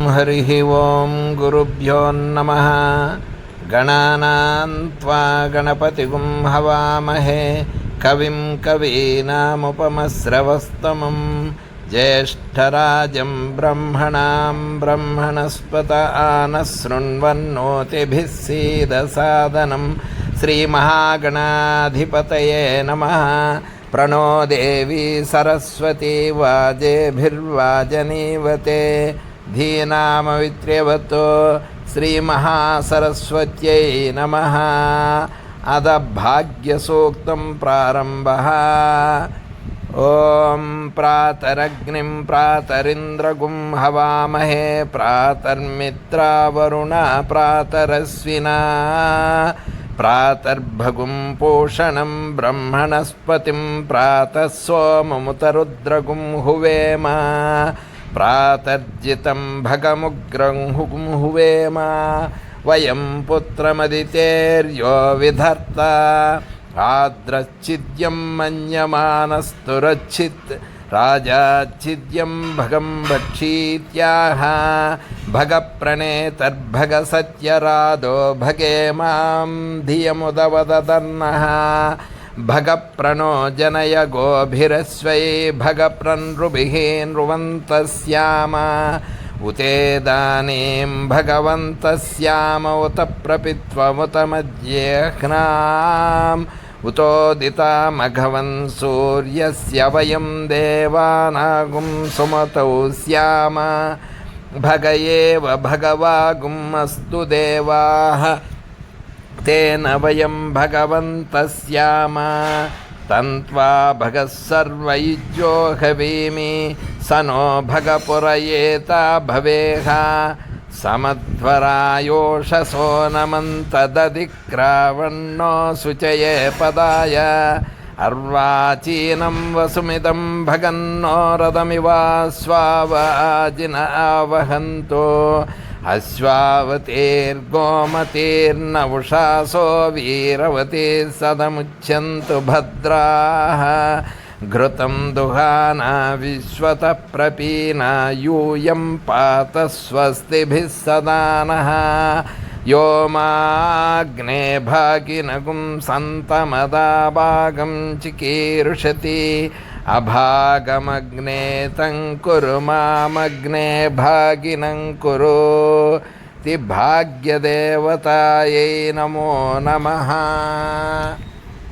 हरिः ओं गुरुभ्यो नमः। गणानां त्वा गणपतिगुं हवामहे कविं कवीनामुपमस्रवस्तमं ज्येष्ठराजं ब्रह्मणां ब्रह्मणस्पत आनशृण्वन्नोतिभिः सीदसादनं श्रीमहागणाधिपतये नमः। प्रणो देवी सरस्वती वाजेभिर्वाजनीवते धीनामवित्र्यवतो श्रीमहासरस्वत्यै नमः। अदभाग्यसूक्तं प्रारम्भः। ॐ प्रातरग्निं प्रातरिन्द्रगुं हवामहे प्रातर्मित्रावरुणा प्रातरश्विना प्रातर्भगुं पूषणं ब्रह्मणस्पतिं प्रातः सोममुतरुद्रगुं हुवेम प्रातर्जितं भगमुग्रं हुवेम। वयं पुत्रमदितेर्यो विधर्ता आद्रच्छिद्यं मन्यमानस्तुरच्छित् राजाच्छिद्यं भगं भक्षीत्याह। भगप्रणेतर्भगसत्यरादो भगे मां धियमुदवददन्नः। भगप्रणो जनय गोभिरस्वै भगप्रनृभिः नृवन्तस्याम उतेदानीं भगवन्तस्याम उत प्रपित्वमुत मध्येह्नाम् उतोदितामघवन् सूर्यस्य वयं देवानागुं सुमतौ स्याम। भग एव भगवागुम् अस्तु देवाः तेन वयं भगवन्तः स्याम। तन्त्वा भगः सर्वयुज्यो हवीमि स नो भगपुरयेता भवेह। समध्वरायोषसो नमन्तदधिक्रावण्णो शुचये पदाय अर्वाचीनं वसुमिदं भगन्नो रथमिवाश्वावजिन आवहन्तो। अश्वावतीर्गोमतीर्नवुषासो वीरवती सदमुच्यन्तु भद्राः। घृतं दुहाना विश्वतः प्रपीना यूयं पात स्वस्तिभिः सदा नः। यो माग्ने भागिनगुं सन्तमदाभागं चिकीर्षति अभागमग्ने तं कुरु मामग्ने भागिनं कुरु। भाग्यदेवतायै नमो नमः।